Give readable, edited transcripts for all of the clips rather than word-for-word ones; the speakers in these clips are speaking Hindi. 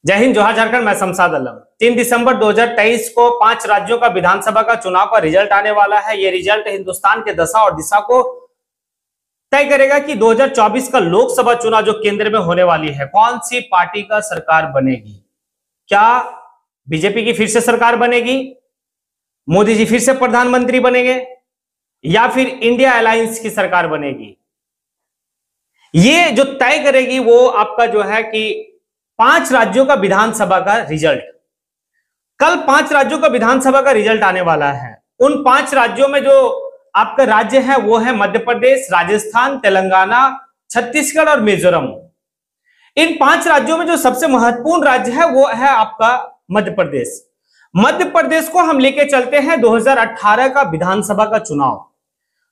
जय हिंद, जोहार झारखंड। मैं शमशाद आलम। 3 दिसंबर 2023 को 5 राज्यों का विधानसभा का चुनाव का रिजल्ट आने वाला है। ये रिजल्ट हिंदुस्तान के दशा और दिशा को तय करेगा कि 2024 का लोकसभा चुनाव जो केंद्र में होने वाली है, कौन सी पार्टी का सरकार बनेगी। क्या बीजेपी की फिर से सरकार बनेगी, मोदी जी फिर से प्रधानमंत्री बनेंगे, या फिर इंडिया अलायंस की सरकार बनेगी। ये जो तय करेगी वो आपका जो है कि 5 राज्यों का विधानसभा का रिजल्ट। कल 5 राज्यों का विधानसभा का रिजल्ट आने वाला है। उन 5 राज्यों में जो आपका राज्य है वो है मध्य प्रदेश, राजस्थान, तेलंगाना, छत्तीसगढ़ और मिजोरम। इन 5 राज्यों में जो सबसे महत्वपूर्ण राज्य है वो है आपका मध्य प्रदेश। मध्य प्रदेश को हम लेके चलते हैं 2018 का विधानसभा का चुनाव।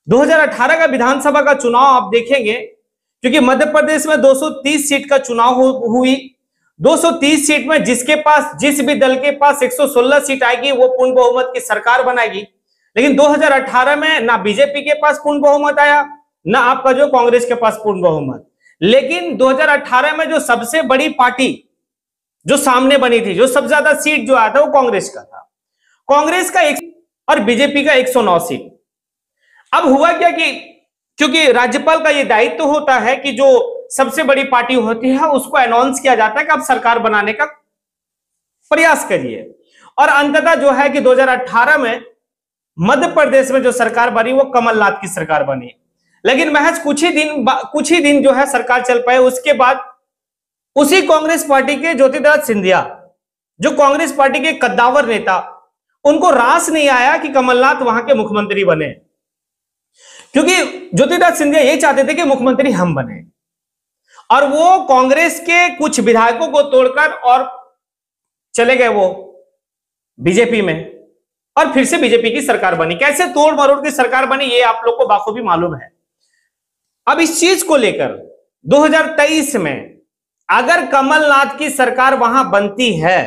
2018 का विधानसभा का चुनाव आप देखेंगे, क्योंकि मध्य प्रदेश में 230 सीट का चुनाव हुई। 230 सीट में जिसके पास, जिस भी दल के पास 116 सीट आएगी वो पूर्ण बहुमत की सरकार बनाएगी। लेकिन 2018 में ना बीजेपी के पास पूर्ण बहुमत आया, ना आपका जो कांग्रेस के पास पूर्ण बहुमत। लेकिन 2018 में जो सबसे बड़ी पार्टी जो सामने बनी थी, जो सबसे ज्यादा सीट जो आया था वो कांग्रेस का था। कांग्रेस का 1 और बीजेपी का 109 सीट। अब हुआ क्या कि क्योंकि राज्यपाल का यह दायित्व होता है कि जो सबसे बड़ी पार्टी होती है उसको अनाउंस किया जाता है कि आप सरकार बनाने का प्रयास करिए। और अंततः जो है कि 2018 में मध्य प्रदेश में जो सरकार बनी वो कमलनाथ की सरकार बनी। लेकिन महज कुछ ही दिन जो है सरकार चल पाए। उसके बाद उसी कांग्रेस पार्टी के ज्योतिरादित्य सिंधिया, जो कांग्रेस पार्टी के कद्दावर नेता, उनको रास नहीं आया कि कमलनाथ वहां के मुख्यमंत्री बने, क्योंकि ज्योतिरादित्य सिंधिया ये चाहते थे कि मुख्यमंत्री हम बने। और वो कांग्रेस के कुछ विधायकों को तोड़कर और चले गए वो बीजेपी में, और फिर से बीजेपी की सरकार बनी। कैसे तोड़ मरोड़ की सरकार बनी ये आप लोग को बाखूबी मालूम है। अब इस चीज को लेकर 2023 में अगर कमलनाथ की सरकार वहां बनती है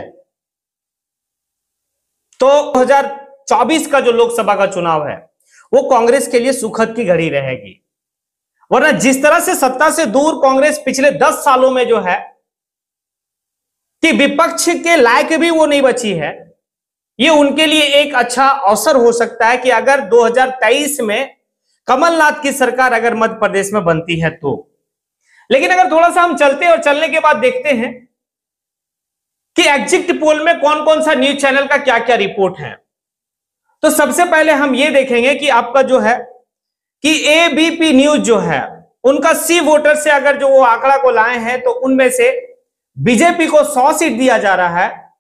तो 2024 का जो लोकसभा का चुनाव है वो कांग्रेस के लिए सुखद की घड़ी रहेगी। वरना जिस तरह से सत्ता से दूर कांग्रेस पिछले 10 सालों में जो है कि विपक्ष के लायक भी वो नहीं बची है, ये उनके लिए एक अच्छा अवसर हो सकता है कि अगर 2023 में कमलनाथ की सरकार अगर मध्य प्रदेश में बनती है तो। लेकिन अगर थोड़ा सा हम चलते और चलने के बाद देखते हैं कि एग्जिट पोल में कौन कौन सा न्यूज चैनल का क्या क्या रिपोर्ट है, तो सबसे पहले हम ये देखेंगे कि आपका जो है कि एबीपी न्यूज जो है उनका सी वोटर से अगर जो वो आंकड़ा को लाए हैं तो उनमें से बीजेपी को 100 सीट दिया जा रहा है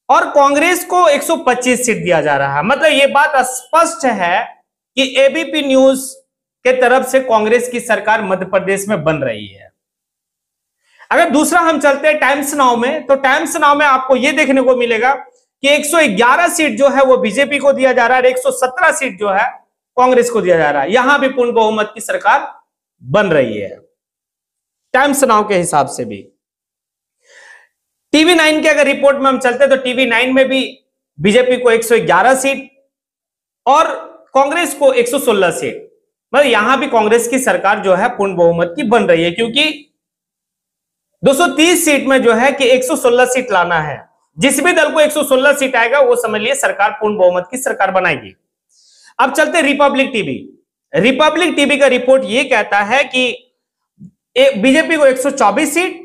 और कांग्रेस को 125 सीट दिया जा रहा है। मतलब ये बात स्पष्ट है कि एबीपी न्यूज के तरफ से कांग्रेस की सरकार मध्य प्रदेश में बन रही है। अगर दूसरा हम चलते हैं टाइम्स नाउ में, तो टाइम्स नाउ में आपको यह देखने को मिलेगा कि 111 सीट जो है वो बीजेपी को दिया जा रहा है, 117 सीट जो है कांग्रेस को दिया जा रहा है। यहां भी पूर्ण बहुमत की सरकार बन रही है टाइम्स नाउ के हिसाब से भी। टीवी 9 के अगर रिपोर्ट में हम चलते हैं तो टीवी 9 में भी बीजेपी को 111 सीट और कांग्रेस को 116 सीट। मतलब यहां भी कांग्रेस की सरकार जो है पूर्ण बहुमत की बन रही है, क्योंकि 230 सीट में जो है कि 116 सीट लाना है। जिस भी दल को 116 सीट आएगा वो समझ लिए सरकार पूर्ण बहुमत की सरकार बनाएगी। अब चलते रिपब्लिक टीवी। रिपब्लिक टीवी का रिपोर्ट ये कहता है कि बीजेपी को 124 सीट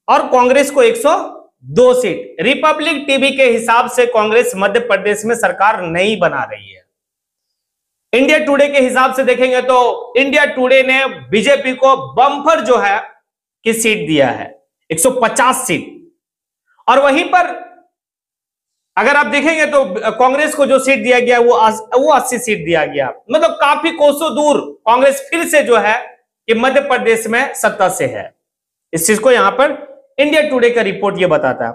और कांग्रेस को 102 सीट। रिपब्लिक टीवी के हिसाब से कांग्रेस मध्य प्रदेश में सरकार नहीं बना रही है। इंडिया टुडे के हिसाब से देखेंगे तो इंडिया टुडे ने बीजेपी को बम्पर जो है कि सीट दिया है, 150 सीट। और वहीं पर अगर आप देखेंगे तो कांग्रेस को जो सीट दिया गया वो 80 सीट दिया गया। मतलब काफी कोसों दूर कांग्रेस फिर से जो है कि मध्य प्रदेश में सत्ता से है। इस चीज को यहां पर इंडिया टुडे का रिपोर्ट ये बताता है।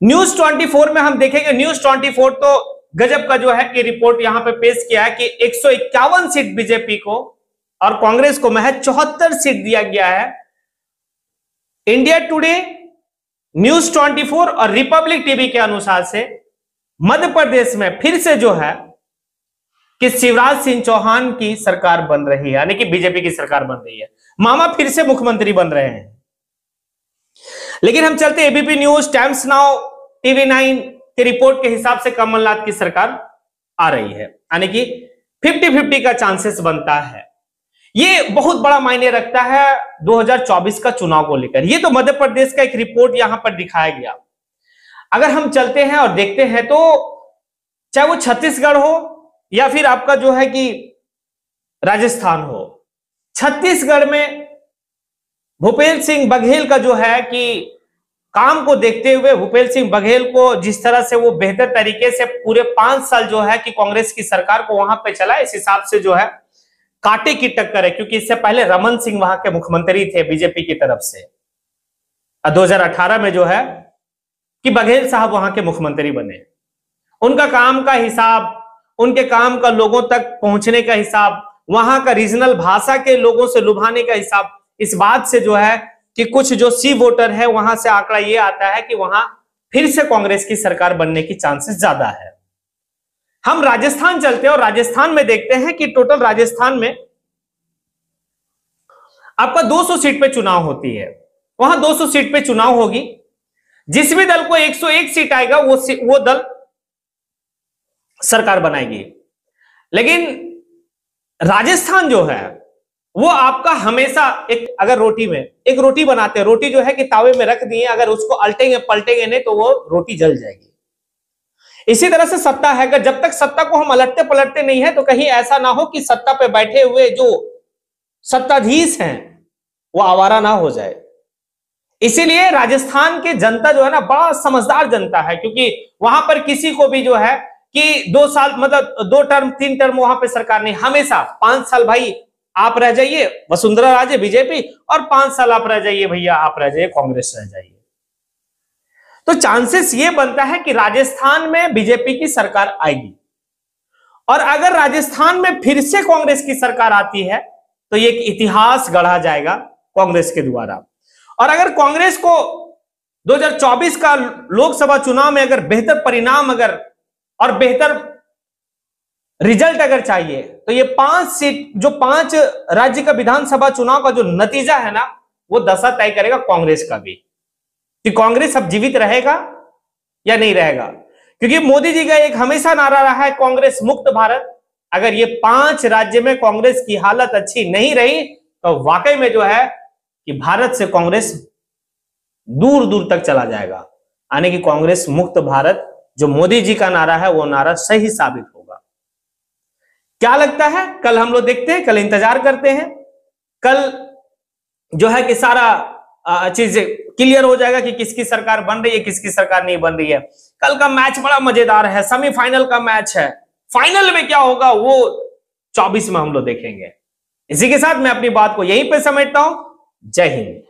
न्यूज 24 में हम देखेंगे, न्यूज 24 तो गजब का जो है कि रिपोर्ट यहां पर पेश किया है कि 151 सीट बीजेपी को और कांग्रेस को महज 74 सीट दिया गया है। इंडिया टुडे, न्यूज 24 और रिपब्लिक टीवी के अनुसार से मध्य प्रदेश में फिर से जो है कि शिवराज सिंह चौहान की सरकार बन रही है, यानी कि बीजेपी की सरकार बन रही है। मामा फिर से मुख्यमंत्री बन रहे हैं। लेकिन हम चलते ABP news, times now, TV9 के रिपोर्ट के हिसाब से कमलनाथ की सरकार आ रही है, यानी कि 50-50 का चांसेस बनता है। ये बहुत बड़ा मायने रखता है 2024 का चुनाव को लेकर। ये तो मध्य प्रदेश का एक रिपोर्ट यहां पर दिखाया गया। अगर हम चलते हैं और देखते हैं तो चाहे वो छत्तीसगढ़ हो या फिर आपका जो है कि राजस्थान हो, छत्तीसगढ़ में भूपेंद्र सिंह बघेल का जो है कि काम को देखते हुए, भूपेंद्र सिंह बघेल को जिस तरह से वो बेहतर तरीके से पूरे 5 साल जो है कि कांग्रेस की सरकार को वहां पे चला, इस हिसाब से जो है कांटे की टक्कर है, क्योंकि इससे पहले रमन सिंह वहां के मुख्यमंत्री थे बीजेपी की तरफ से। 2018 में जो है कि बघेल साहब वहां के मुख्यमंत्री बने। उनका काम का हिसाब, उनके काम का लोगों तक पहुंचने का हिसाब, वहां का रीजनल भाषा के लोगों से लुभाने का हिसाब, इस बात से जो है कि कुछ जो सी वोटर है वहां से आंकड़ा ये आता है कि वहां फिर से कांग्रेस की सरकार बनने की चांसेस ज्यादा है। हम राजस्थान चलते हैं और राजस्थान में देखते हैं कि टोटल राजस्थान में आपका 200 सीट पे चुनाव होती है। वहां 200 सीट पे चुनाव होगी, जिस भी दल को 101 सीट आएगा वो दल सरकार बनाएगी। लेकिन राजस्थान जो है वो आपका हमेशा अगर रोटी में एक रोटी बनाते हैं, रोटी जो है कि तावे में रख दिए, अगर उसको अल्टेंगे पलटेंगे नहीं तो वो रोटी जल जाएगी। इसी तरह से सत्ता है, अगर जब तक सत्ता को हम अलटते पलटते नहीं है तो कहीं ऐसा ना हो कि सत्ता पे बैठे हुए जो सत्ताधीश हैं वो आवारा ना हो जाए। इसीलिए राजस्थान की जनता जो है ना बड़ा समझदार जनता है, क्योंकि वहां पर किसी को भी जो है कि 2 साल मतलब 2 टर्म 3 टर्म वहां पे सरकार नहीं, हमेशा 5 साल भाई आप रह जाइए वसुंधरा राजे बीजेपी, और 5 साल आप रह जाइए भैया, आप रह जाइए कांग्रेस रह जाइए। तो चांसेस ये बनता है कि राजस्थान में बीजेपी की सरकार आएगी, और अगर राजस्थान में फिर से कांग्रेस की सरकार आती है तो ये एक इतिहास गढ़ा जाएगा कांग्रेस के द्वारा। और अगर कांग्रेस को 2024 का लोकसभा चुनाव में अगर बेहतर परिणाम और बेहतर रिजल्ट अगर चाहिए तो ये 5 सीट, जो 5 राज्य का विधानसभा चुनाव का जो नतीजा है ना वो दशा तय करेगा कांग्रेस का भी, कि कांग्रेस अब जीवित रहेगा या नहीं रहेगा। क्योंकि मोदी जी का एक हमेशा नारा रहा है कांग्रेस मुक्त भारत। अगर ये 5 राज्य में कांग्रेस की हालत अच्छी नहीं रही तो वाकई में जो है कि भारत से कांग्रेस दूर दूर तक चला जाएगा, यानी कि कांग्रेस मुक्त भारत जो मोदी जी का नारा है वो नारा सही साबित होगा। क्या लगता है, कल हम लोग देखते हैं, कल इंतजार करते हैं। कल जो है कि सारा चीज क्लियर हो जाएगा कि किसकी सरकार बन रही है, किसकी सरकार नहीं बन रही है। कल का मैच बड़ा मजेदार है, सेमीफाइनल का मैच है। फाइनल में क्या होगा वो 24 में हम लोग देखेंगे। इसी के साथ मैं अपनी बात को यहीं पे समेटता हूं। जय हिंद।